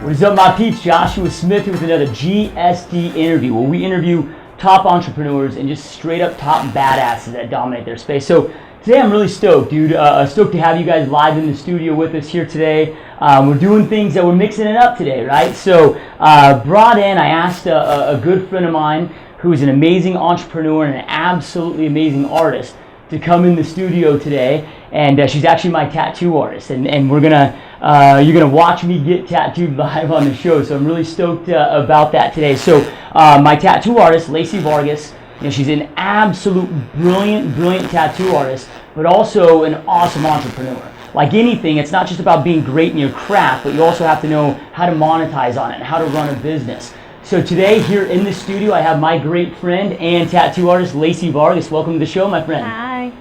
What is up, my peeps? Joshua Smith here with another GSD interview, where we interview top entrepreneurs and just straight up top badasses that dominate their space. So today I'm really stoked, dude. Stoked to have you guys live in the studio with us here today. We're doing things that we're mixing it up today, right? So brought in, I asked a good friend of mine who is an amazing entrepreneur and an absolutely amazing artist to come in the studio today, and she's actually my tattoo artist, and we're gonna you're gonna watch me get tattooed live on the show. So I'm really stoked about that today. So my tattoo artist, Lacey Vargas, she's an absolute brilliant tattoo artist, but also an awesome entrepreneur. Like anything, it's not just about being great in your craft, but you also have to know how to monetize on it and how to run a business. So today, here in the studio, I have my great friend and tattoo artist, Lacey Vargas. Welcome to the show, my friend. Hi.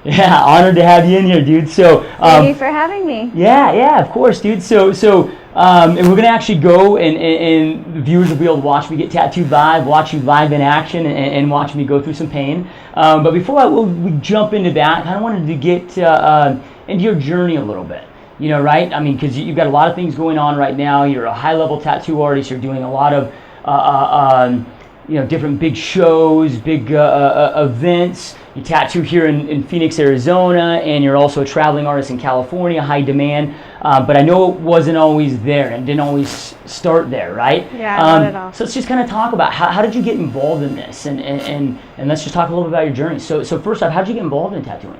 Yeah, honored to have you in here, dude. So thank you for having me. Yeah, of course, dude. So and we're gonna actually go and the viewers will be able to watch me get tattooed live, watch you live in action, and watch me go through some pain. But before we jump into that, I kind of wanted to get into your journey a little bit. You know, right? I mean, because you've got a lot of things going on right now. You're a high-level tattoo artist. You're doing a lot of different big shows, big events. You tattoo here in Phoenix, Arizona, and you're also a traveling artist in California, high demand. But I know it wasn't always there and didn't always start there, right? Yeah, not at all. So let's just kind of talk about how did you get involved in this, and let's just talk a little bit about your journey. So first off, how did you get involved in tattooing?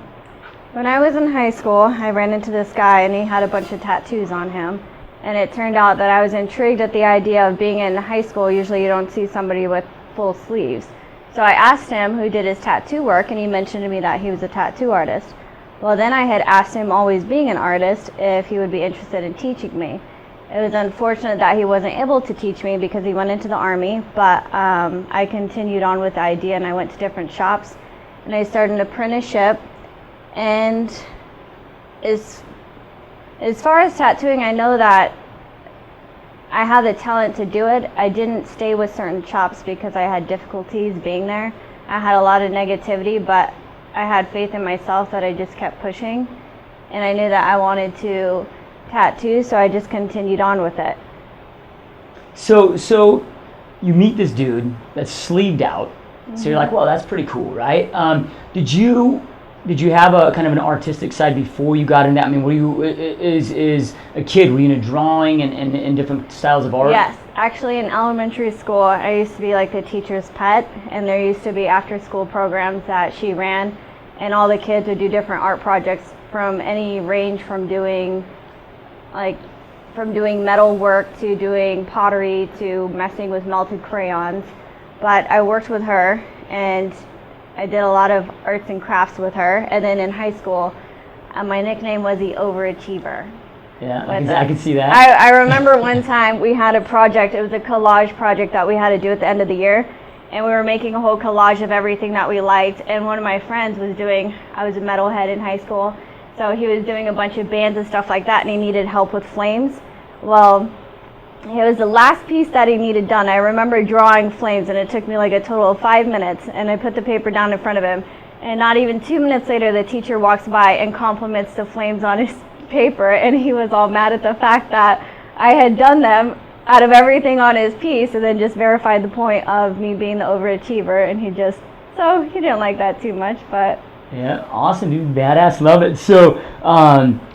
When I was in high school, I ran into this guy and he had a bunch of tattoos on him. And it turned out that I was intrigued at the idea of being in high school. Usually you don't see somebody with full sleeves. So I asked him who did his tattoo work, and he mentioned to me that he was a tattoo artist. Well, then I had asked him, always being an artist, if he would be interested in teaching me. It was unfortunate that he wasn't able to teach me because he went into the Army, but I continued on with the idea, and I went to different shops, and I started an apprenticeship. And as far as tattooing, I know that I have the talent to do it. I didn't stay with certain shops because I had difficulties being there. I had a lot of negativity, but I had faith in myself that I just kept pushing. And I knew that I wanted to tattoo, so I just continued on with it. So you meet this dude that's sleeved out. Mm-hmm. So you're like, well, that's pretty cool, right? Did you have a kind of an artistic side before you got into that? I mean, were you, is a kid, were you into drawing and different styles of art? Yes, actually in elementary school, I used to be like the teacher's pet, and there used to be after school programs that she ran, and all the kids would do different art projects from any range from doing metal work to doing pottery to messing with melted crayons. But I worked with her, and I did a lot of arts and crafts with her. And then in high school, my nickname was the Overachiever. Yeah, I can see that. I remember one time we had a project. It was a collage project that we had to do at the end of the year. And we were making a whole collage of everything that we liked. And one of my friends was I was a metalhead in high school, so he was doing a bunch of bands and stuff like that, and he needed help with flames. Well, it was the last piece that he needed done. I remember drawing flames, and it took me like a total of 5 minutes, and I put the paper down in front of him, and not even 2 minutes later the teacher walks by and compliments the flames on his paper, and he was all mad at the fact that I had done them out of everything on his piece, and then just verified the point of me being the overachiever, and he didn't like that too much. But yeah, awesome, dude, badass, love it. So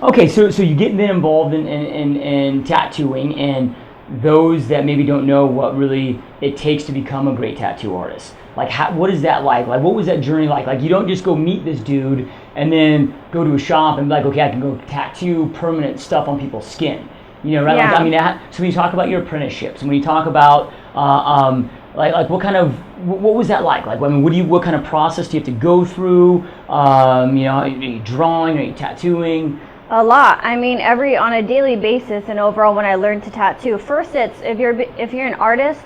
okay, so you get involved in tattooing, and those that maybe don't know what really it takes to become a great tattoo artist, like what is that like what was that journey like? Like, you don't just go meet this dude and then go to a shop and be like, okay, I can go tattoo permanent stuff on people's skin, right? Yeah. Like, I mean, so when you talk about your apprenticeships, and when you talk about like what was that like? Like, I mean, what kind of process do you have to go through? Are you drawing, are you tattooing? a lot. I mean, on a daily basis, and overall when I learned to tattoo, first if you're an artist,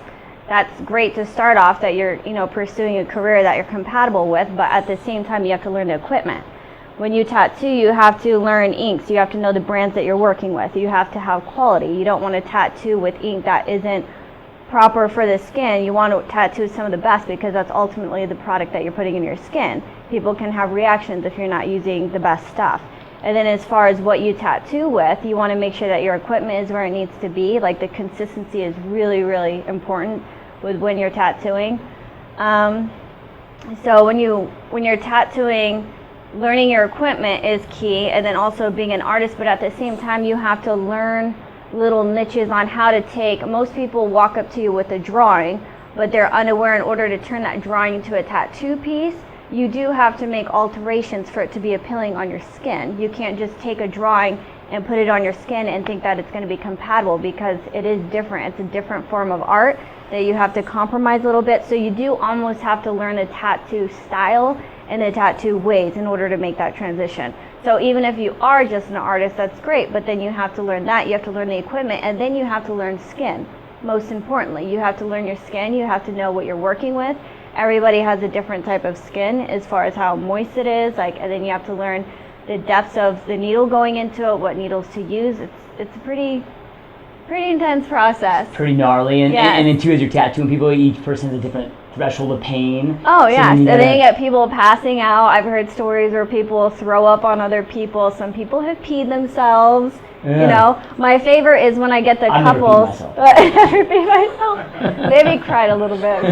that's great to start off, that you're pursuing a career that you're compatible with, but at the same time you have to learn the equipment. When you tattoo, you have to learn inks. You have to know the brands that you're working with. You have to have quality. You don't want to tattoo with ink that isn't proper for the skin. You want to tattoo some of the best, because that's ultimately the product that you're putting in your skin. People can have reactions if you're not using the best stuff. And then as far as what you tattoo with, you want to make sure that your equipment is where it needs to be. Like the consistency is really, really important with when you're tattooing. So when you're tattooing, learning your equipment is key, and then also being an artist, but at the same time you have to learn little niches on how to take. Most people walk up to you with a drawing, but they're unaware in order to turn that drawing into a tattoo piece, you do have to make alterations for it to be appealing on your skin. You can't just take a drawing and put it on your skin and think that it's going to be compatible, because it is different. It's a different form of art that you have to compromise a little bit. So you do almost have to learn the tattoo style and the tattoo ways in order to make that transition. So even if you are just an artist, that's great, but then you have to learn that, you have to learn the equipment, and then you have to learn skin. Most importantly, you have to learn your skin, you have to know what you're working with. Everybody has a different type of skin as far as how moist it is, and then you have to learn the depths of the needle going into it, what needles to use. It's a pretty intense process. Pretty gnarly, and yes. and then too, as you're tattooing people, each person has a different threshold of pain. Oh yes, and then you get people passing out. I've heard stories where people throw up on other people. Some people have peed themselves. Yeah. You know, my favorite is when I get the couples. Never peed myself. Maybe cried a little bit.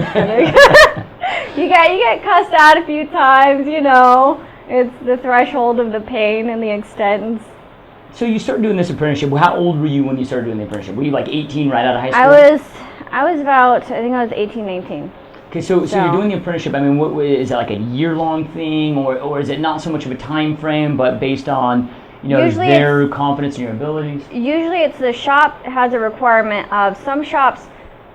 You get cussed out a few times. You know, it's the threshold of the pain and the extent. So you started doing this apprenticeship. How old were you when you started doing the apprenticeship? Were you like 18 right out of high school? I was about, I think I was 18, 19. Okay, so you're doing the apprenticeship. I mean, what is it, like a year-long thing, or is it not so much of a time frame, but based on their confidence in your abilities? Usually it's the shop has a requirement of, some shops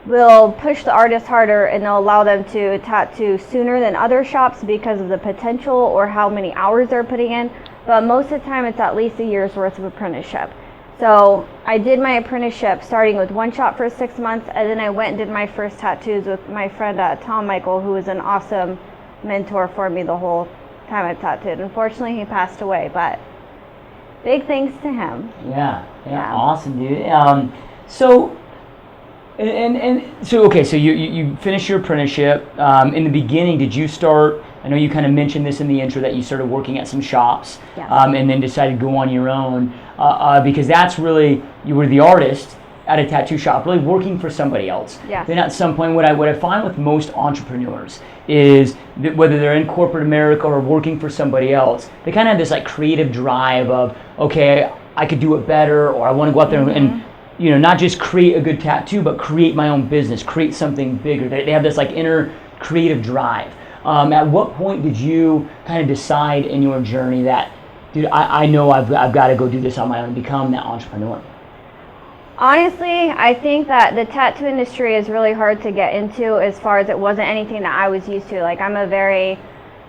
will push the artist harder and they'll allow them to tattoo sooner than other shops because of the potential or how many hours they're putting in. But most of the time it's at least a year's worth of apprenticeship. So I did my apprenticeship starting with one shop for 6 months, and then I went and did my first tattoos with my friend Tom Michael, who was an awesome mentor for me the whole time I tattooed. Unfortunately, he passed away, but big thanks to him. Yeah. Awesome, dude. So you finished your apprenticeship. In the beginning, did you start? I know you kind of mentioned this in the intro that you started working at some shops, yes. And then decided to go on your own, because that's really, you were the artist at a tattoo shop, really working for somebody else. Yes. Then at some point, what I find with most entrepreneurs is that whether they're in corporate America or working for somebody else, they kind of have this like creative drive of, okay, I could do it better, or I want to go out there and not just create a good tattoo, but create my own business, create something bigger. They have this like inner creative drive. At what point did you kind of decide in your journey that, dude, I know I've got to go do this on my own and become that entrepreneur? Honestly, I think that the tattoo industry is really hard to get into, as far as it wasn't anything that I was used to. Like, I'm a very,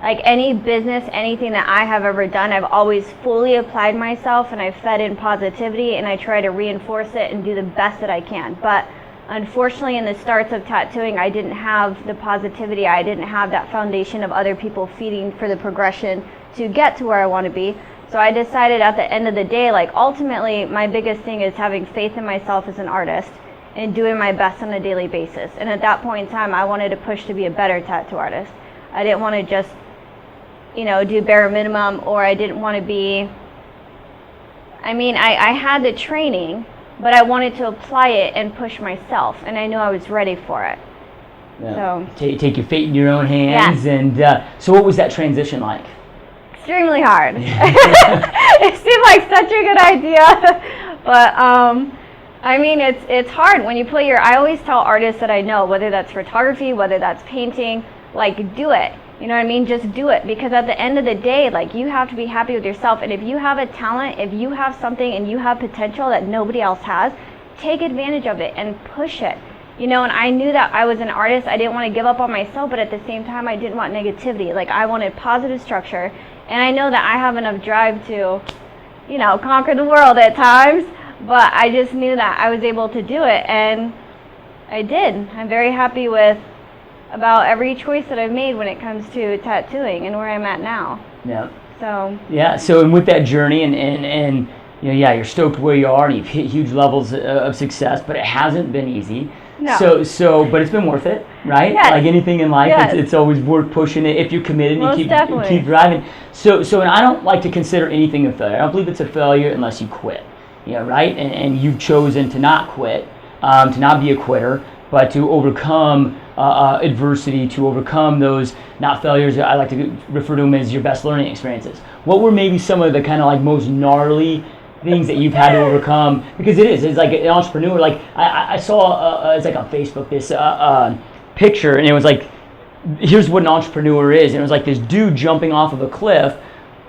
like any business, anything that I have ever done, I've always fully applied myself and I've fed in positivity and I try to reinforce it and do the best that I can. But unfortunately, in the starts of tattooing, I didn't have the positivity. I didn't have that foundation of other people feeding for the progression to get to where I want to be. So I decided at the end of the day, like ultimately, my biggest thing is having faith in myself as an artist and doing my best on a daily basis. And at that point in time, I wanted to push to be a better tattoo artist. I didn't want to just, do bare minimum, or I didn't want to be, I had the training, but I wanted to apply it and push myself, and I knew I was ready for it. Yeah. So take your fate in your own hands. Yeah. And so what was that transition like? Extremely hard. It seemed like such a good idea, but it's hard when you put I always tell artists that I know, whether that's photography, whether that's painting, like, do it. You know what I mean? Just do it, because at the end of the day, like, you have to be happy with yourself. And if you have a talent, if you have something and you have potential that nobody else has, take advantage of it and push it. And I knew that I was an artist. I didn't want to give up on myself, but at the same time, I didn't want negativity. Like, I wanted positive structure. And I know that I have enough drive to, conquer the world at times, but I just knew that I was able to do it, and I did. I'm very happy with about every choice that I've made when it comes to tattooing and where I'm at now. Yeah. So. Yeah. So, and with that journey, and you're stoked where you are, and you've hit huge levels of success, but it hasn't been easy. No. But it's been worth it, right? Yes. Like anything in life, Yes. it's always worth pushing it if you're committed and Most you definitely. keep driving. So and I don't like to consider anything a failure. I don't believe it's a failure unless you quit, right? And you've chosen to not quit, to not be a quitter, but to overcome adversity, to overcome those not failures. I like to refer to them as your best learning experiences. What were maybe some of the kind of like most gnarly things that you've had to overcome? Because it's like an entrepreneur. Like I saw it's like on Facebook this picture, and it was like, here's what an entrepreneur is, and it was like this dude jumping off of a cliff,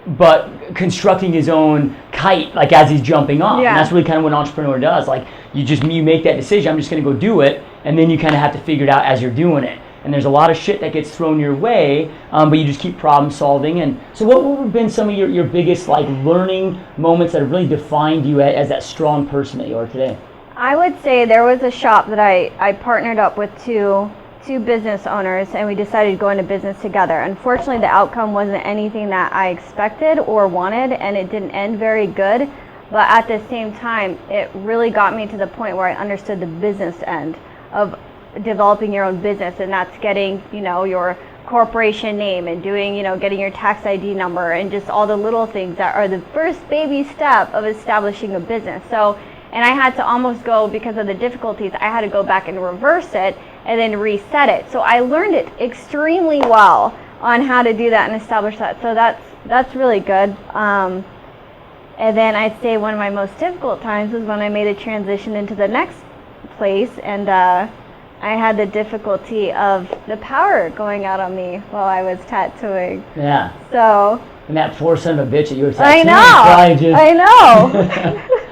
but constructing his own kite like as he's jumping off. Yeah. And that's really kind of what an entrepreneur does. Like you make that decision, I'm just going to go do it, and then you kind of have to figure it out as you're doing it. And there's a lot of shit that gets thrown your way, but you just keep problem solving. And so what have been some of your biggest like learning moments that have really defined you as that strong person that you are today? I would say there was a shop that I partnered up with two business owners, and we decided to go into business together. Unfortunately, the outcome wasn't anything that I expected or wanted, and it didn't end very good. But at the same time, it really got me to the point where I understood the business end of developing your own business, and that's getting, your corporation name and doing, getting your tax ID number and just all the little things that are the first baby step of establishing a business. So, and I had to almost go, because of the difficulties, I had to go back and reverse it and then reset it. So I learned it extremely well on how to do that and establish that. So that's really good. And then I'd say one of my most difficult times was when I made a transition into the next place, and I had the difficulty of the power going out on me while I was tattooing. Yeah. So. And that poor son of a bitch that you were I tattooing. know. I know.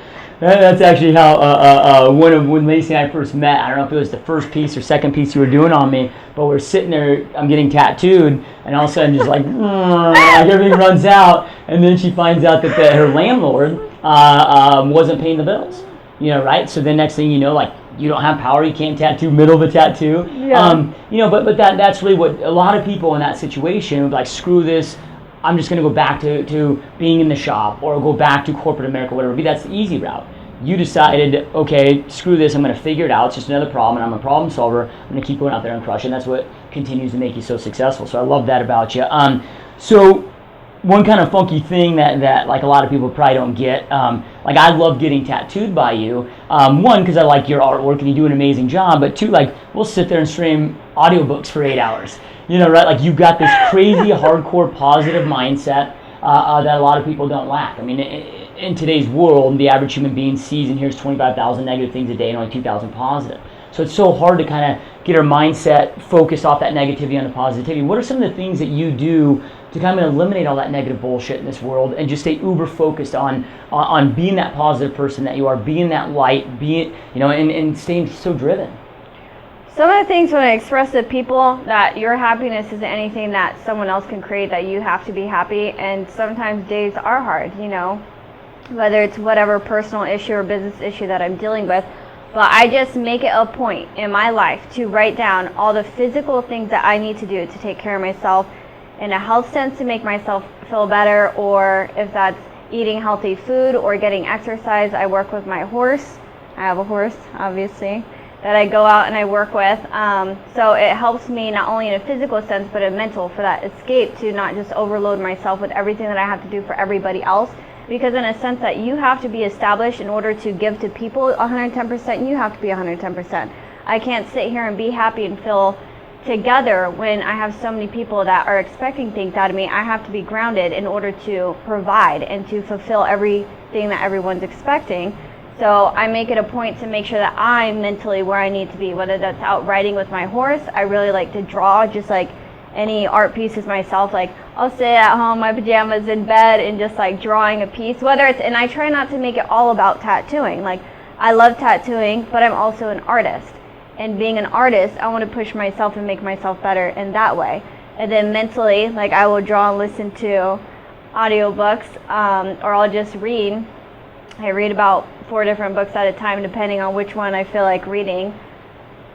That's actually how when Lacey and I first met. I don't know if it was the first piece or second piece you were doing on me, but we're sitting there, I'm getting tattooed, and all of a sudden just like, like everything runs out, and then she finds out that her landlord wasn't paying the bills, right? So then next thing you know, like, you don't have power, you can't tattoo, middle of a tattoo. Yeah. But that's really what a lot of people in that situation would like, screw this, I'm just going to go back to being in the shop or go back to corporate America, whatever it be. That's the easy route. You decided, okay, screw this, I'm going to figure it out. It's just another problem, and I'm a problem solver. I'm going to keep going out there and crush it. And that's what continues to make you so successful. So I love that about you. So one kind of funky thing that like a lot of people probably don't get, like I love getting tattooed by you. One, because I like your artwork and you do an amazing job. But two, like we'll sit there and stream audiobooks for 8 hours. Right? Like you've got this crazy, hardcore, positive mindset that a lot of people don't lack. I mean, in today's world, the average human being sees and hears 25,000 negative things a day and only 2,000 positive. So it's so hard to kind of get our mindset focused off that negativity onto positivity. What are some of the things that you do to kind of eliminate all that negative bullshit in this world and just stay uber focused on being that positive person that you are, being that light, being, and staying so driven? Some of the things when I express to people that your happiness isn't anything that someone else can create, that you have to be happy, and sometimes days are hard, whether it's whatever personal issue or business issue that I'm dealing with. But I just make it a point in my life to write down all the physical things that I need to do to take care of myself in a health sense, to make myself feel better, or if that's eating healthy food or getting exercise. I work with my horse. I have a horse, obviously, that I go out and I work with. So it helps me not only in a physical sense, but a mental, for that escape, to not just overload myself with everything that I have to do for everybody else. Because in a sense that you have to be established in order to give to people 110%, you have to be 110%. I can't sit here and be happy and feel together when I have so many people that are expecting things out of me. I have to be grounded in order to provide and to fulfill everything that everyone's expecting. So I make it a point to make sure that I'm mentally where I need to be, whether that's out riding with my horse. I really like to draw, just like any art pieces myself. Like I'll stay at home, my pajamas, in bed, and just like drawing a piece, whether it's, and I try not to make it all about tattooing. Like I love tattooing, but I'm also an artist. And being an artist, I want to push myself and make myself better in that way. And then mentally, like I will draw and listen to audiobooks, or I'll just read. I read about 4 different books at a time, depending on which one I feel like reading,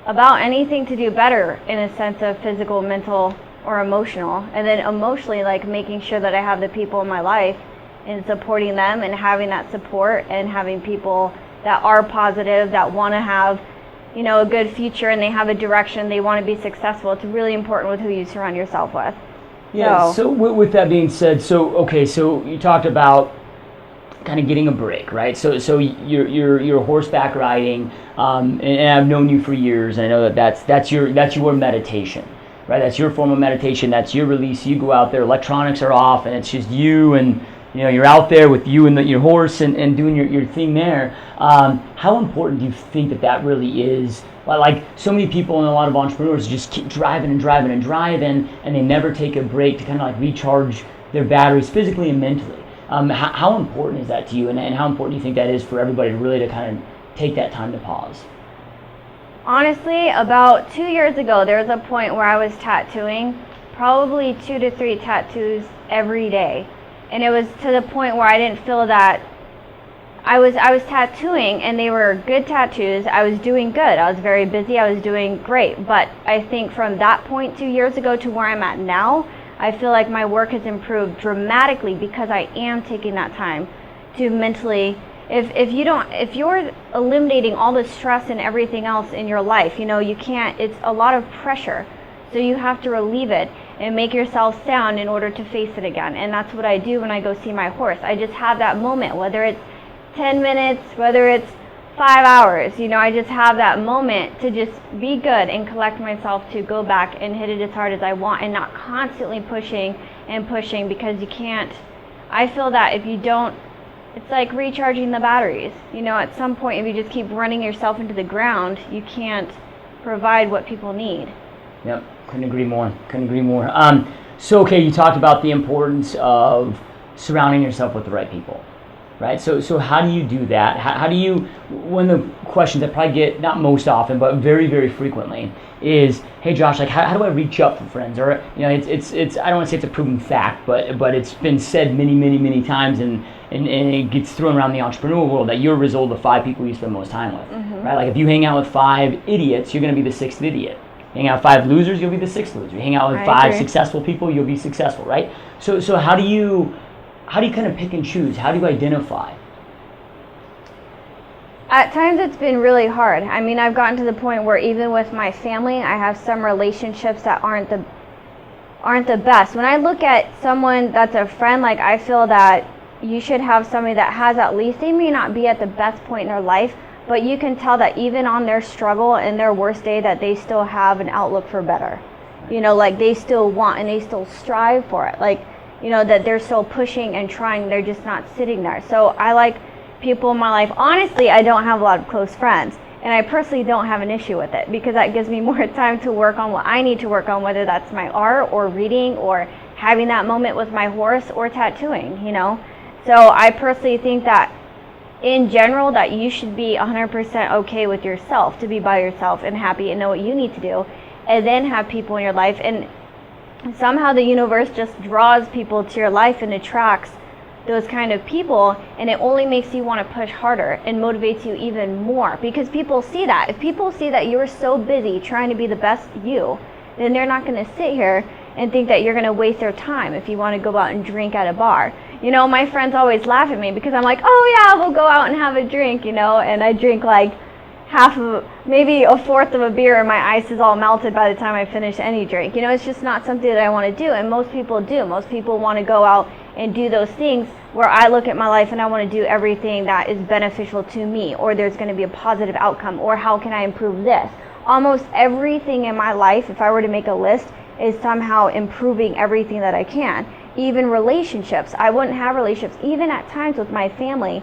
about anything to do better in a sense of physical, mental, or emotional. And then emotionally, like making sure that I have the people in my life and supporting them and having that support and having people that are positive, that want to have a good future and they have a direction, they want to be successful. It's really important with who you surround yourself with. Yeah, so with that being said, so you talked about kind of getting a break, right? So you're horseback riding, and I've known you for years, and I know that's your meditation, right? That's your form of meditation. That's your release. You go out there, electronics are off, and it's just you, and you're out there with you and your horse and doing your thing there. How important do you think that really is? Like so many people and a lot of entrepreneurs just keep driving and they never take a break to kind of like recharge their batteries physically and mentally. How important is that to you, and how important do you think that is for everybody to kind of take that time to pause? Honestly, about 2 years ago, there was a point where I was tattooing probably 2 to 3 tattoos every day. And it was to the point where I didn't feel that I was tattooing, and they were good tattoos. I was doing good. I was very busy. I was doing great. But I think from that point 2 years ago to where I'm at now, I feel like my work has improved dramatically because I am taking that time to mentally. If you're eliminating all the stress and everything else in your life, you can't. It's a lot of pressure. So you have to relieve it and make yourself sound in order to face it again. And that's what I do when I go see my horse. I just have that moment, whether it's 10 minutes, whether it's 5 hours, I just have that moment to just be good and collect myself to go back and hit it as hard as I want, and not constantly pushing and pushing, because you can't. I feel that if you don't, it's like recharging the batteries. At some point, if you just keep running yourself into the ground, you can't provide what people need. Yep, couldn't agree more. So you talked about the importance of surrounding yourself with the right people, right? So how do you do that? How do you? One of the questions I probably get, not most often, but very, very frequently, is, hey Josh, like how do I reach up for friends? Or it's I don't want to say it's a proven fact, but it's been said many times, and it gets thrown around the entrepreneurial world that you're a result of 5 people you spend most time with, right? Like if you hang out with 5 idiots, you're going to be the 6th idiot. Hang out with 5 losers, you'll be the 6th loser. You hang out with 5 successful people, you'll be successful, right? So how do you kind of pick and choose? How do you identify? At times it's been really hard. I mean, I've gotten to the point where even with my family, I have some relationships that aren't the best. When I look at someone that's a friend, like I feel that you should have somebody that has at least, they may not be at the best point in their life, but you can tell that even on their struggle and their worst day, that they still have an outlook for better. Like they still want and they still strive for it. Like, that they're still pushing and trying, they're just not sitting there. So I like people in my life. Honestly, I don't have a lot of close friends, and I personally don't have an issue with it, because that gives me more time to work on what I need to work on, whether that's my art or reading or having that moment with my horse or tattooing, So I personally think that in general, that you should be 100% okay with yourself, to be by yourself and happy and know what you need to do, and then have people in your life. And somehow the universe just draws people to your life and attracts those kind of people, and it only makes you want to push harder and motivates you even more, because people see that. If people see that you're so busy trying to be the best you, then they're not going to sit here and think that you're going to waste their time if you want to go out and drink at a bar. My friends always laugh at me because I'm like, oh yeah, we'll go out and have a drink, and I drink like maybe a fourth of a beer, and my ice is all melted by the time I finish any drink. It's just not something that I want to do, and most people do. Most people want to go out and do those things, where I look at my life and I want to do everything that is beneficial to me, or there's going to be a positive outcome, or how can I improve this. Almost everything in my life, if I were to make a list, is somehow improving everything that I can. Even relationships. I wouldn't have relationships, even at times with my family,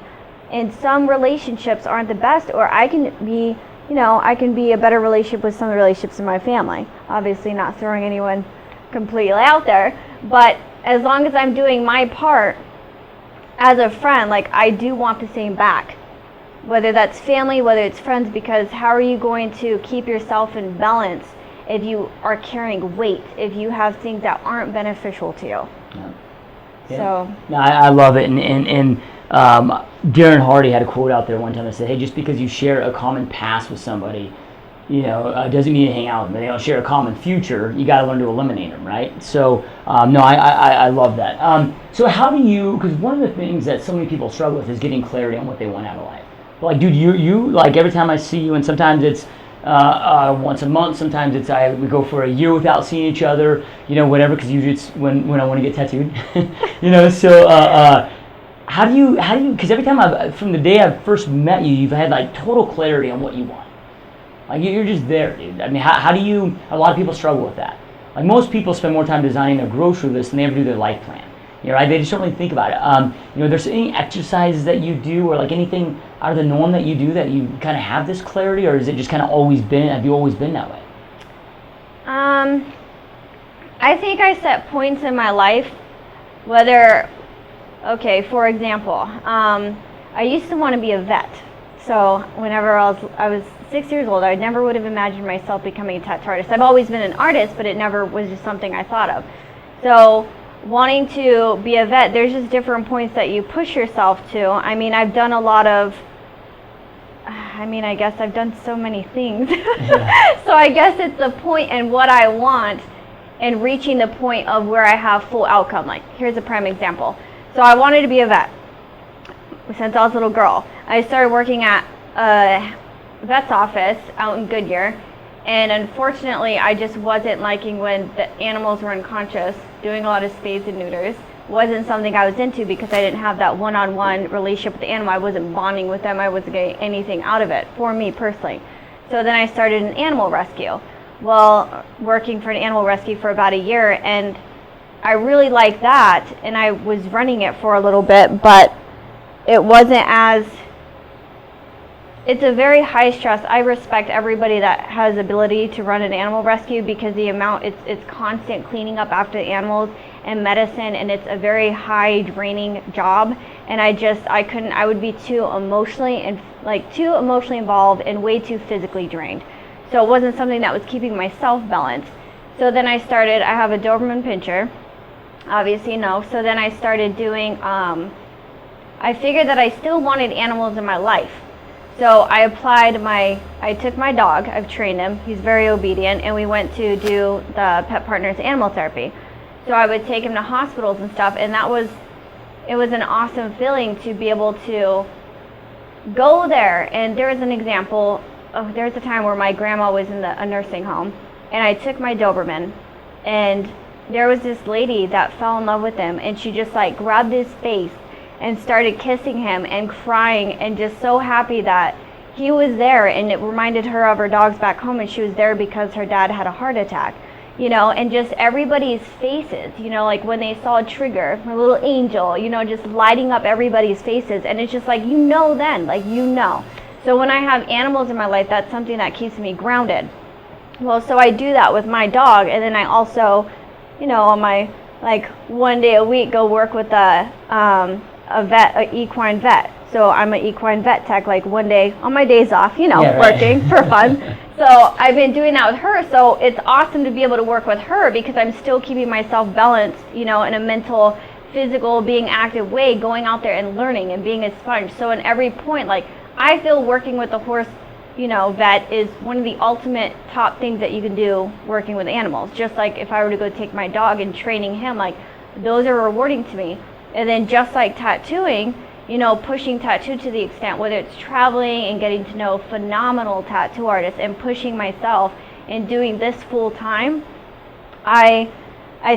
and some relationships aren't the best, or I can be, I can be a better relationship with some of the relationships in my family. Obviously not throwing anyone completely out there, but as long as I'm doing my part as a friend, like I do want the same back. Whether that's family, whether it's friends, because how are you going to keep yourself in balance if you are carrying weight, if you have things that aren't beneficial to you? Yeah. So no, I love it, and Darren Hardy had a quote out there one time that said, hey, just because you share a common past with somebody, doesn't mean you hang out with them. They don't share a common future. You got to learn to eliminate them, right? So no, I love that. So how do you, because one of the things that so many people struggle with is getting clarity on what they want out of life. Like, dude, you like every time I see you, and sometimes it's once a month. Sometimes we go for a year without seeing each other, whatever, because usually it's when I want to get tattooed. So how do you, because every time from the day I first met you, you've had like total clarity on what you want. Like you're just there, dude. I mean, how do you, a lot of people struggle with that. Like most people spend more time designing their grocery list than they ever do their life plan. Right? They just don't really think about it. There's any exercises that you do or like anything out of the norm that you do that you kind of have this clarity, or is it just kind of have you always been that way? I think I set points in my life, for example, I used to want to be a vet. So whenever I was 6 years old, I never would have imagined myself becoming a tattoo artist. I've always been an artist, but it never was just something I thought of. So wanting to be a vet, there's just different points that you push yourself to. I mean, I've done I guess I've done so many things. Yeah. So I guess it's the point and what I want and reaching the point of where I have full outcome. Like, here's a prime example. So I wanted to be a vet since I was a little girl. I started working at a vet's office out in Goodyear, and unfortunately I just wasn't liking when the animals were unconscious. Doing a lot of spades and neuters wasn't something I was into because I didn't have that one-on-one relationship with the animal. I wasn't bonding with them. I wasn't getting anything out of it for me personally. So then I started an animal rescue. Well, working for an animal rescue for about a year, and I really liked that, and I was running it for a little bit, but it wasn't it's a very high stress. I respect everybody that has the ability to run an animal rescue because it's constant cleaning up after the animals and medicine, and it's a very high draining job. And I would be too emotionally involved and way too physically drained. So it wasn't something that was keeping myself balanced. So then I have a Doberman pinscher, obviously So then I started doing, I figured that I still wanted animals in my life. So I took my dog, I've trained him, he's very obedient, and we went to do the Pet Partners animal therapy. So I would take him to hospitals and stuff, and it was an awesome feeling to be able to go there. And there was an example, there's a time where my grandma was in a nursing home, and I took my Doberman, and there was this lady that fell in love with him, and she just like grabbed his face and started kissing him and crying and just so happy that he was there. And it reminded her of her dogs back home, and she was there because her dad had a heart attack, and just everybody's faces, like when they saw Trigger, my little angel, just lighting up everybody's faces. And it's just like, then, So when I have animals in my life, that's something that keeps me grounded. Well, so I do that with my dog, and then I also, on my, one day a week, go work with an equine vet. So I'm an equine vet tech, one day on my days off, working for fun. So I've been doing that with her. So it's awesome to be able to work with her because I'm still keeping myself balanced, in a mental, physical, being active way, going out there and learning and being a sponge. So in every point, I feel working with the horse, vet is one of the ultimate top things that you can do working with animals. Just like if I were to go take my dog and training him, those are rewarding to me. And then just like tattooing, pushing tattoo to the extent, whether it's traveling and getting to know phenomenal tattoo artists and pushing myself and doing this full time, I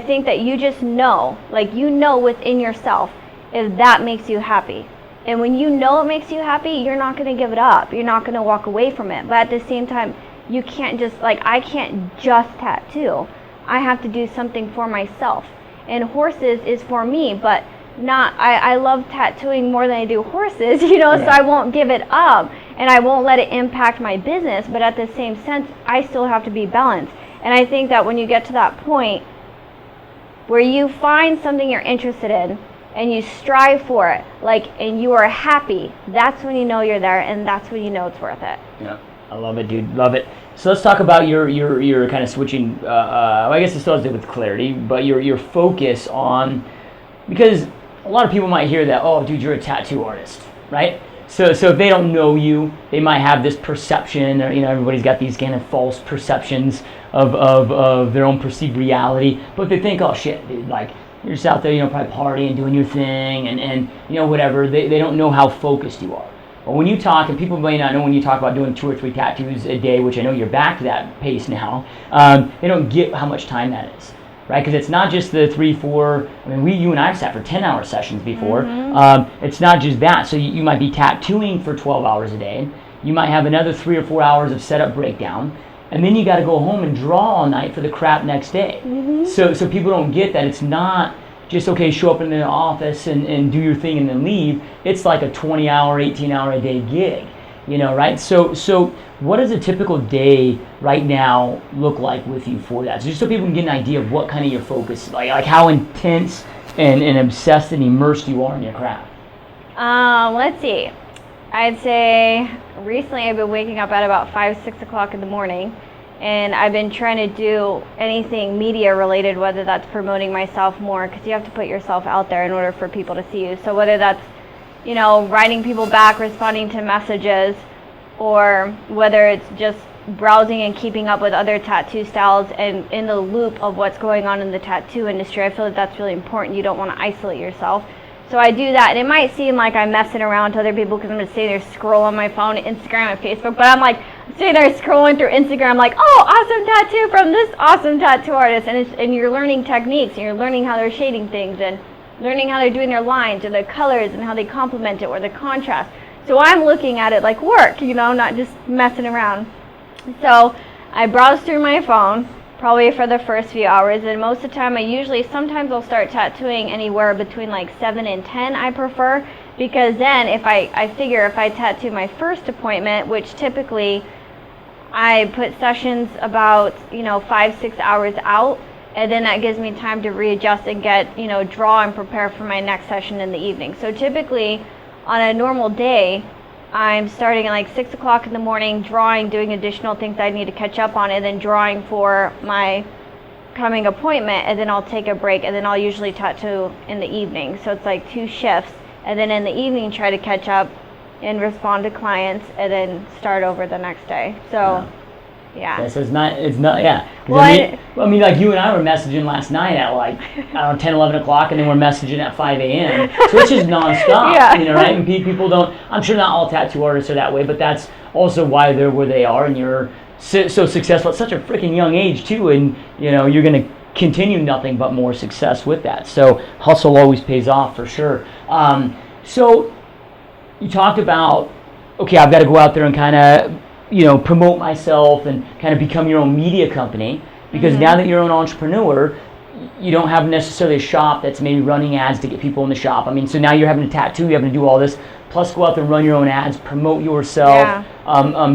think that you just know, within yourself if that makes you happy. And when you know it makes you happy, you're not going to give it up. You're not going to walk away from it. But at the same time, you can't just, I can't just tattoo. I have to do something for myself. And horses is for me, but I love tattooing more than I do horses, so I won't give it up and I won't let it impact my business. But at the same sense, I still have to be balanced. And I think that when you get to that point where you find something you're interested in and you strive for it, and you are happy, that's when you know you're there, and that's when you know it's worth it. Yeah, I love it, dude. Love it. So let's talk about your kind of switching. I guess it still has to do with clarity, but your focus on, because a lot of people might hear that, oh, dude, you're a tattoo artist, right? So if they don't know you, they might have this perception, or everybody's got these kind of false perceptions of their own perceived reality. But they think, oh shit, dude, you're just out there, probably partying, doing your thing, and whatever. They don't know how focused you are, But when you talk, and people may not know, when you talk about doing 2 or 3 tattoos a day, which I know you're back to that pace now, they don't get how much time that is. Right, because it's not just the 3, 4. I mean, you and I have sat for 10-hour sessions before. It's not just that. So you might be tattooing for 12 hours a day. You might have another 3 or 4 hours of setup breakdown, and then you got to go home and draw all night for the crap next day. So people don't get that it's not just okay. Show up in the office and do your thing and then leave. It's like a 20-hour, 18-hour a day gig. Right? So what does a typical day right now look like with you for that? So just so people can get an idea of what kind of your focus is, like how intense and obsessed and immersed you are in your craft. Let's see. I'd say recently I've been waking up at about 5, 6 o'clock in the morning, and I've been trying to do anything media related, whether that's promoting myself more, because you have to put yourself out there in order for people to see you. So whether that's writing people back, responding to messages, or whether it's just browsing and keeping up with other tattoo styles and in the loop of what's going on in the tattoo industry. I feel like that's really important. You don't want to isolate yourself. So I do that, and it might seem like I'm messing around to other people because I'm just sitting there scrolling on my phone, Instagram and Facebook, but I'm like sitting there scrolling through Instagram like, oh, awesome tattoo from this awesome tattoo artist, and you're learning techniques, and you're learning how they're shading things, and learning how they're doing their lines or their colors and how they complement it or the contrast. So I'm looking at it like work, not just messing around. So I browse through my phone probably for the first few hours, and most of the time sometimes I'll start tattooing anywhere between like 7 and 10 I prefer, because then if I figure if I tattoo my first appointment, which typically I put sessions about 5, 6 hours out, and then that gives me time to readjust and get, draw and prepare for my next session in the evening. So typically on a normal day, I'm starting at like 6 o'clock in the morning, drawing, doing additional things I need to catch up on, and then drawing for my coming appointment, and then I'll take a break, and then I'll usually tattoo in the evening. So it's like 2 shifts, and then in the evening try to catch up and respond to clients, and then start over the next day. So yeah. So it's not, yeah. Well, I mean, like you and I were messaging last night at like, 10, 11 o'clock, and then we're messaging at 5 a.m. So it's just nonstop, right? And people don't, I'm sure not all tattoo artists are that way, but that's also why they're where they are, and you're so successful at such a freaking young age too, and you're going to continue nothing but more success with that. So hustle always pays off for sure. So you talked about, okay, I've got to go out there and kind of promote myself and kind of become your own media company, because now that you're an entrepreneur, you don't have necessarily a shop that's maybe running ads to get people in the shop. I mean, so now you're having a tattoo, you having to do all this, plus go out there and run your own ads, promote yourself,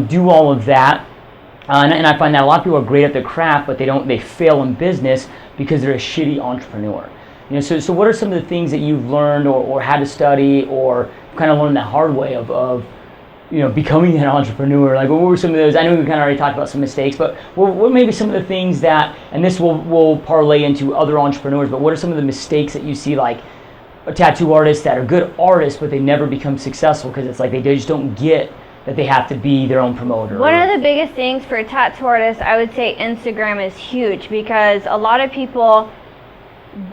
do all of that. And I find that a lot of people are great at their craft, but they fail in business because they're a shitty entrepreneur. So what are some of the things that you've learned or had to study or kind of learned the hard way of becoming an entrepreneur? Like, what were some of those? I know we kind of already talked about some mistakes, but what may be some of the things that, and this will parlay into other entrepreneurs, but what are some of the mistakes that you see, like tattoo artists that are good artists, but they never become successful because it's like they just don't get that they have to be their own promoter? One of the biggest things for tattoo artists, I would say Instagram is huge, because a lot of people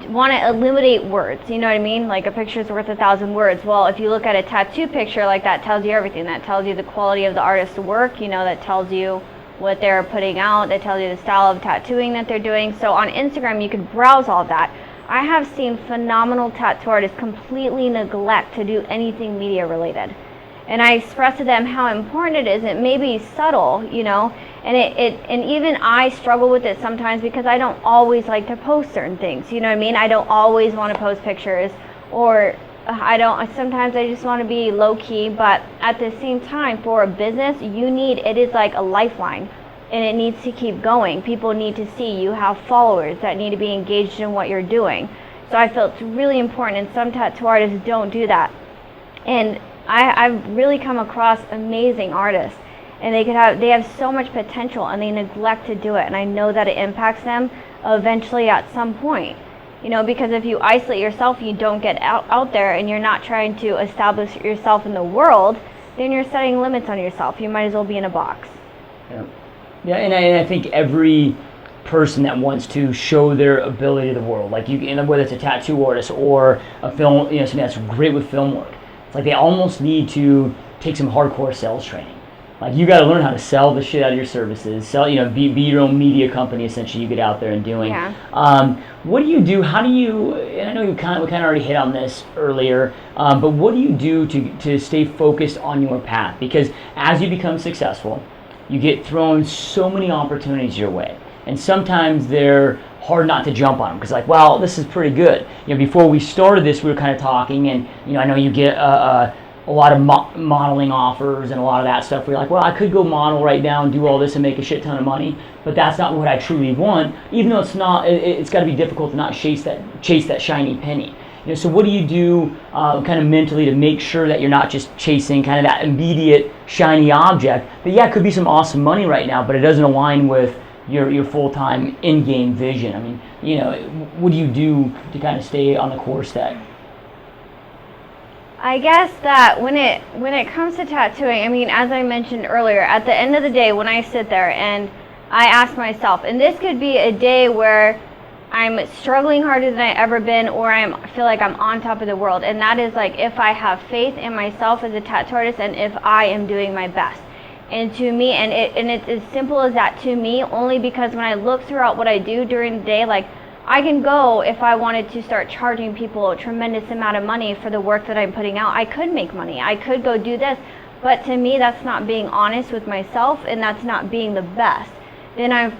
want to eliminate words, you know what I mean? Like a picture's worth 1,000 words. Well, if you look at a tattoo picture, like that tells you everything. That tells you the quality of the artist's work, that tells you what they're putting out, that tells you the style of tattooing that they're doing. So on Instagram, you could browse all that. I have seen phenomenal tattoo artists completely neglect to do anything media related. And I express to them how important it is. It may be subtle, and even I struggle with it sometimes, because I don't always like to post certain things, you know what I mean? I don't always want to post pictures, or sometimes I just want to be low key, but at the same time, for a business, it is like a lifeline, and it needs to keep going. People need to see you have followers that need to be engaged in what you're doing. So I feel it's really important, and some tattoo artists don't do that. And I've really come across amazing artists, and they have so much potential, and they neglect to do it, and I know that it impacts them eventually at some point, because if you isolate yourself, you don't get out there, and you're not trying to establish yourself in the world, then you're setting limits on yourself. You might as well be in a box. Yeah, and I think every person that wants to show their ability to the world, like whether it's a tattoo artist or a film, somebody that's great with film work, like they almost need to take some hardcore sales training. Like, you got to learn how to sell the shit out of your services, sell, be your own media company, essentially. You get out there and doing. Yeah. What do you do? How do you? And I know we kind of already hit on this earlier, but what do you do to stay focused on your path? Because as you become successful, you get thrown so many opportunities your way, and sometimes they're hard not to jump on them because, like, well, this is pretty good. Before we started this, we were kind of talking, and I know you get a lot of modeling offers and a lot of that stuff where you're like, well, I could go model right now and do all this and make a shit ton of money, but that's not what I truly want. Even though it's not, it's got to be difficult to not chase that shiny penny. So what do you do kind of mentally to make sure that you're not just chasing kind of that immediate shiny object that, yeah, it could be some awesome money right now, but it doesn't align with your full-time in-game vision? I mean, what do you do to kind of stay on the course that? I guess that when it comes to tattooing, I mean, as I mentioned earlier, at the end of the day, when I sit there and I ask myself, and this could be a day where I'm struggling harder than I've ever been, or I feel like I'm on top of the world, and that is like if I have faith in myself as a tattoo artist and if I am doing my best. And to me, and it's as simple as that to me, only because when I look throughout what I do during the day, like, I can go, if I wanted to start charging people a tremendous amount of money for the work that I'm putting out, I could make money. I could go do this. But to me, that's not being honest with myself, and that's not being the best. Then I'm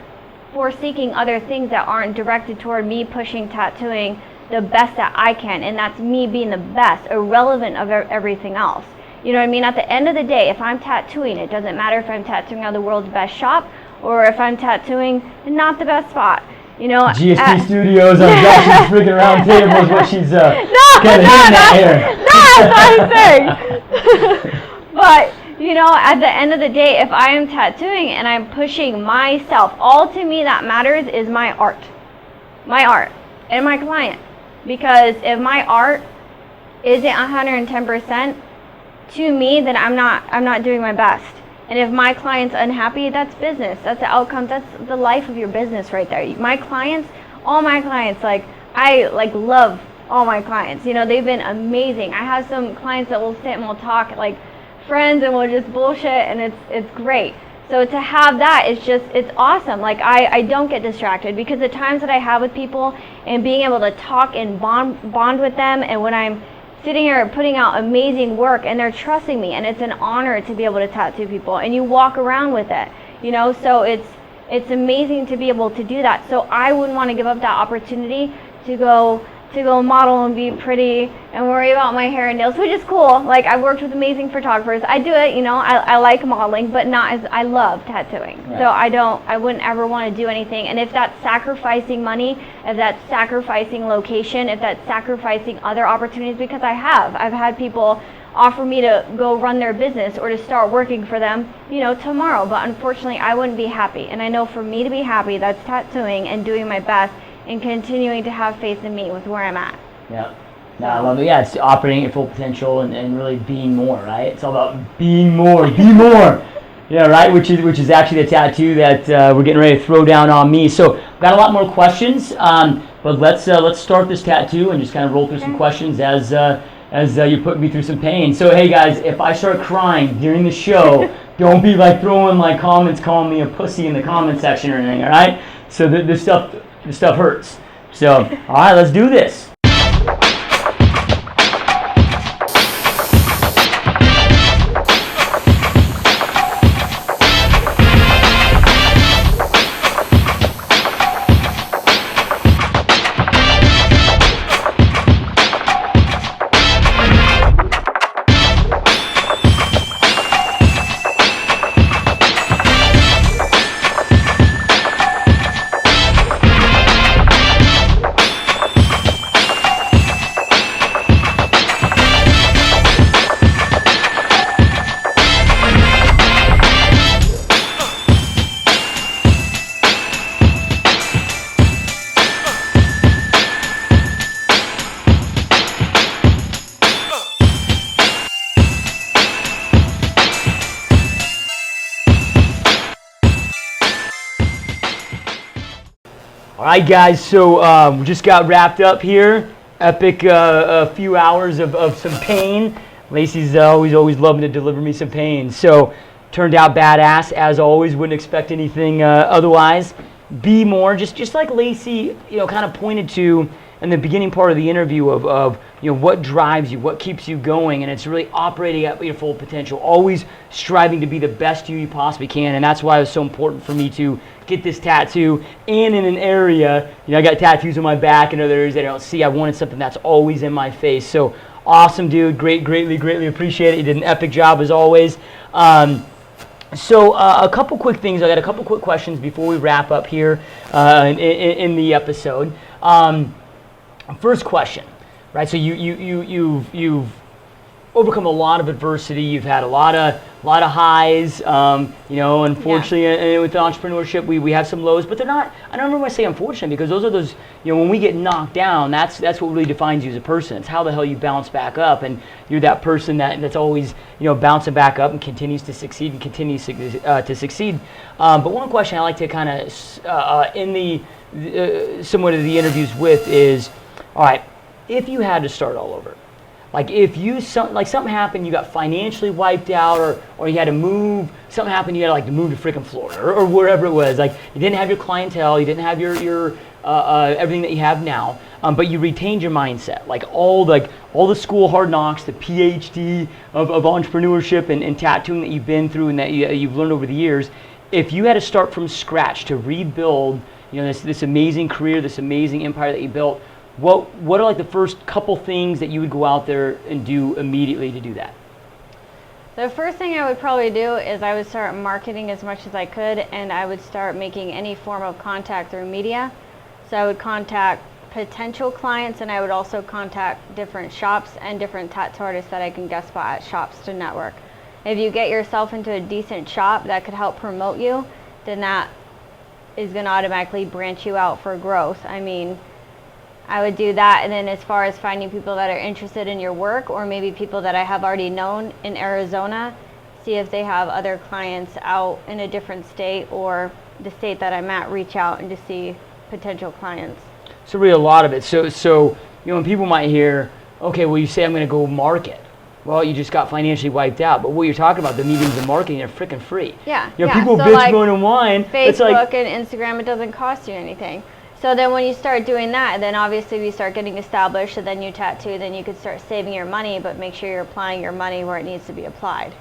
forsaking other things that aren't directed toward me pushing tattooing the best that I can, and that's me being the best, irrelevant of everything else. You know what I mean? At the end of the day, if I'm tattooing, it doesn't matter if I'm tattooing out of the world's best shop or if I'm tattooing in not the best spot. GST Studios on Josh's freaking round table is what she's kind of hitting that air. No, that's what I'm saying. But, at the end of the day, if I am tattooing and I'm pushing myself, all to me that matters is my art. My art and my client. Because if my art isn't 110% to me, then I'm not doing my best. And if my client's unhappy, that's business. That's the outcome. That's the life of your business right there. My clients, all my clients, I love all my clients. They've been amazing. I have some clients that will sit and we'll talk like friends and we'll just bullshit, and it's great. So to have that is just, it's awesome. I don't get distracted, because the times that I have with people and being able to talk and bond with them, and when I'm sitting here putting out amazing work and they're trusting me, and it's an honor to be able to tattoo people, and you walk around with it, so it's amazing to be able to do that. So I wouldn't want to give up that opportunity to go model and be pretty and worry about my hair and nails, which is cool. I've worked with amazing photographers. I do it, I like modeling, but not as I love tattooing. Right. So I wouldn't ever want to do anything. And if that's sacrificing money, if that's sacrificing location, if that's sacrificing other opportunities, because I've had people offer me to go run their business or to start working for them, tomorrow. But unfortunately, I wouldn't be happy. And I know for me to be happy, that's tattooing and doing my best and continuing to have faith in me with where I'm at. Yeah. No, I love it. Yeah, it's operating at full potential and really being more, right? It's all about being more. Be more. Yeah, right? Which is actually the tattoo that we're getting ready to throw down on me. So I've got a lot more questions, but let's start this tattoo and just kind of roll through some questions as you're putting me through some pain. So hey guys, if I start crying during the show, don't be throwing comments calling me a pussy in the comment section or anything, all right? So this stuff hurts. So, all right, let's do this. All right, guys, so we just got wrapped up here. Epic a few hours of some pain. Lacey's always loving to deliver me some pain. So turned out badass as always. Wouldn't expect anything otherwise. Be more, just like Lacey, kind of pointed to in the beginning part of the interview of what drives you, what keeps you going, and it's really operating at your full potential, always striving to be the best you possibly can, and that's why it was so important for me to get this tattoo, and in an area, I got tattoos on my back and other areas that I don't see. I wanted something that's always in my face. So awesome, dude. Greatly appreciate it. You did an epic job as always. So a couple quick things. I got a couple quick questions before we wrap up here in the episode. First question, right? So you've overcome a lot of adversity. You've had a lot of highs. Unfortunately, with entrepreneurship, we have some lows, but they're not. I don't ever want to say unfortunate, because those are those. When we get knocked down, that's what really defines you as a person. It's how the hell you bounce back up, and you're that person that's always bouncing back up and continues to succeed and continues to succeed. But one question I like to kind of in the somewhat of the interviews with is, all right, if you had to start all over. Like if something happened, you got financially wiped out, or you had to move, something happened, you had to move to freaking Florida or wherever it was. Like you didn't have your clientele, you didn't have your everything that you have now, but you retained your mindset. Like all the school hard knocks, the PhD of entrepreneurship and tattooing that you've been through and that you've learned over the years. If you had to start from scratch to rebuild, this amazing career, this amazing empire that you built, what are the first couple things that you would go out there and do immediately to do that? The first thing I would probably do is I would start marketing as much as I could, and I would start making any form of contact through media. So I would contact potential clients, and I would also contact different shops and different tattoo artists that I can guest spot at shops to network. If you get yourself into a decent shop that could help promote you, then that is going to automatically branch you out for growth. I would do that, and then as far as finding people that are interested in your work, or maybe people that I have already known in Arizona, see if they have other clients out in a different state or the state that I'm at, reach out and just see potential clients. So really a lot of it. So when people might hear, okay, well you say I'm going to go market. Well, you just got financially wiped out. But what you're talking about, the mediums of marketing, are freaking free. Yeah. People so bitch, moan, and whine. Facebook and Instagram, it doesn't cost you anything. So then when you start doing that, then obviously you start getting established, and then you tattoo, then you could start saving your money, but make sure you're applying your money where it needs to be applied.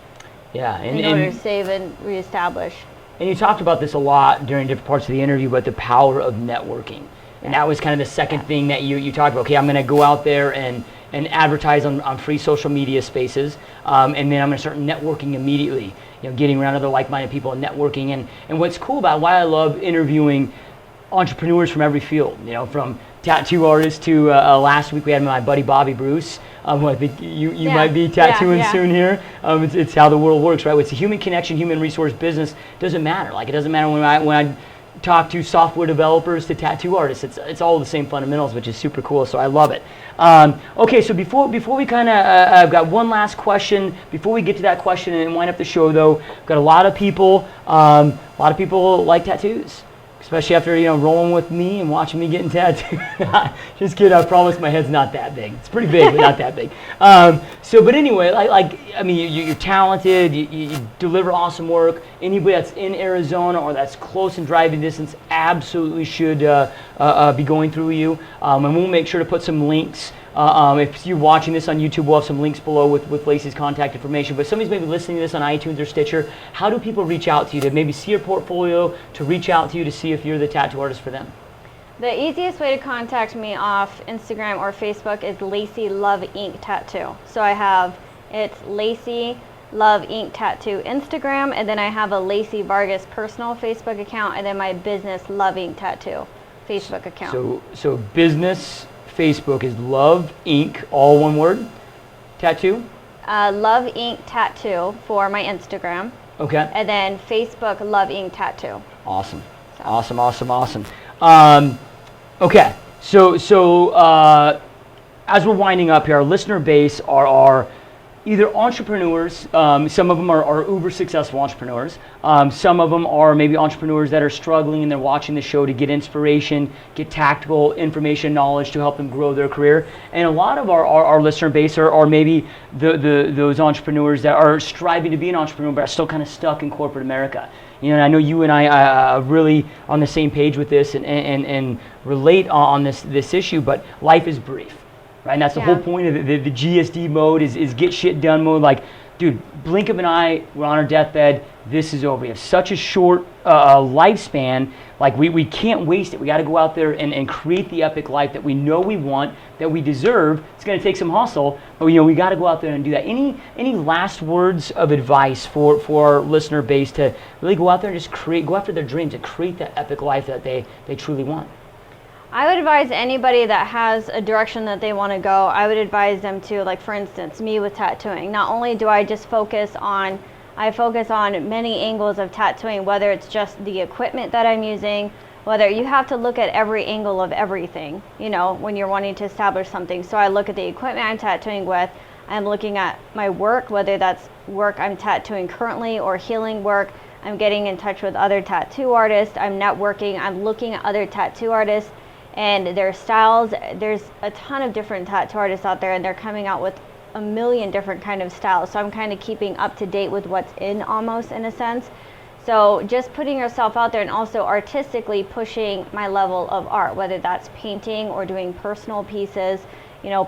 Yeah. In order to save and reestablish. And you talked about this a lot during different parts of the interview, but the power of networking. And that was kind of the second thing that you talked about. Okay, I'm going to go out there and advertise on free social media spaces, and then I'm going to start networking immediately, getting around other like-minded people and networking. And what's cool about why I love interviewing entrepreneurs from every field, from tattoo artists to last week we had my buddy Bobby Bruce, who I think you might be tattooing soon here. It's how the world works, right? It's a human connection, human resource business. Doesn't matter. It doesn't matter when I talk to software developers to tattoo artists. It's all the same fundamentals, which is super cool. So I love it. Okay, so before we kind of, I've got one last question. Before we get to that question and wind up the show, though, I've got a lot of people like tattoos. Especially after rolling with me and watching me getting tattooed. Just kidding. I promise my head's not that big. It's pretty big, but not that big. But anyway, you're talented. You deliver awesome work. Anybody that's in Arizona or that's close in driving distance absolutely should be going through you. And we'll make sure to put some links. If you're watching this on YouTube, we'll have some links below with Lacey's contact information. But somebody's maybe listening to this on iTunes or Stitcher. How do people reach out to you to maybe see your portfolio, to reach out to you to see if you're the tattoo artist for them? The easiest way to contact me off Instagram or Facebook is Lacey Love Ink Tattoo. So it's Lacey Love Ink Tattoo Instagram, and then I have a Lacey Vargas personal Facebook account, and then my business Love Ink Tattoo Facebook account. So business Facebook is Love Ink, all one word, tattoo? Love Ink Tattoo for my Instagram. Okay. And then Facebook Love Ink Tattoo. Awesome. So. Awesome. Okay. So as we're winding up here, our listener base are either entrepreneurs, some of them are uber successful entrepreneurs, some of them are maybe entrepreneurs that are struggling and they're watching the show to get inspiration, get tactical information, knowledge to help them grow their career. And a lot of our listener base are maybe those entrepreneurs that are striving to be an entrepreneur but are still kind of stuck in corporate America. You know, and I know you and I are really on the same page with this and relate on this issue, but life is brief. Right, and that's the whole point of the GSD mode is get shit done mode. Like, dude, blink of an eye, we're on our deathbed, this is over. We have such a short lifespan, like we can't waste it. We got to go out there and create the epic life that we know we want, that we deserve. It's going to take some hustle, but we got to go out there and do that. Any last words of advice for our listener base to really go out there and just go after their dreams and create that epic life that they truly want? I would advise anybody that has a direction that they want to go, I would advise them to, like for instance, me with tattooing. Not only do I just focus on many angles of tattooing, whether it's just the equipment that I'm using, whether you have to look at every angle of everything, when you're wanting to establish something. So I look at the equipment I'm tattooing with, I'm looking at my work, whether that's work I'm tattooing currently or healing work. I'm getting in touch with other tattoo artists, I'm networking, I'm looking at other tattoo artists and their styles. There's a ton of different tattoo artists out there and they're coming out with a million different kind of styles. So I'm kind of keeping up to date with what's in, almost in a sense. So just putting yourself out there and also artistically pushing my level of art, whether that's painting or doing personal pieces,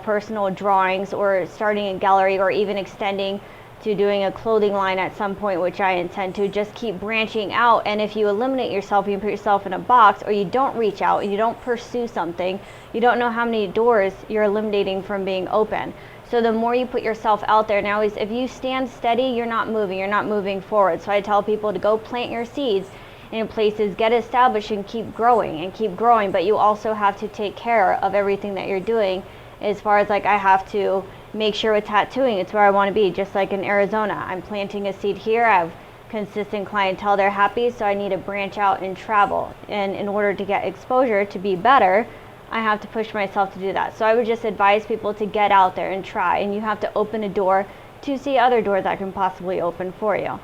personal drawings, or starting a gallery, or even extending to doing a clothing line at some point, which I intend to. Just keep branching out. And if you eliminate yourself, you put yourself in a box, or you don't reach out and you don't pursue something, you don't know how many doors you're eliminating from being open. So the more you put yourself out there, now is if you stand steady, you're not moving forward. So I tell people to go plant your seeds in places, get established, and keep growing. But you also have to take care of everything that you're doing, as far as like I have to make sure with tattooing, it's where I want to be. Just like in Arizona, I'm planting a seed here. I have consistent clientele, they're happy, so I need to branch out and travel. And in order to get exposure to be better, I have to push myself to do that. So I would just advise people to get out there and try. And you have to open a door to see other doors that can possibly open for you.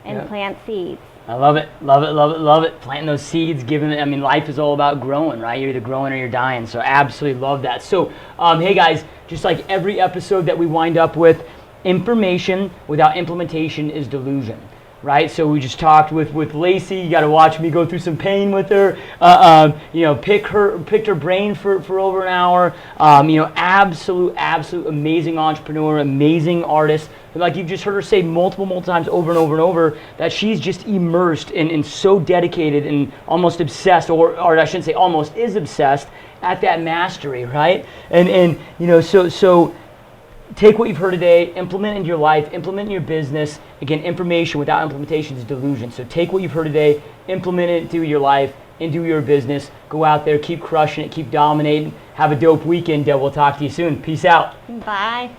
And plant seeds. I love it, love it, love it, love it. Planting those seeds, giving it, life is all about growing, right? You're either growing or you're dying. So absolutely love that. So, hey guys, just like every episode that we wind up with, information without implementation is delusion, right? So we just talked with Lacey. You got to watch me go through some pain with her. Picked her brain for over an hour. Absolute amazing entrepreneur, amazing artist. Like you've just heard her say multiple times over and over that she's just immersed and so dedicated and almost obsessed, or I shouldn't say almost, is obsessed at that mastery, right? And so take what you've heard today, implement it in your life, implement it in your business. Again, information without implementation is delusion. So take what you've heard today, implement it into your life, into your business. Go out there, keep crushing it, keep dominating. Have a dope weekend. We'll talk to you soon. Peace out. Bye.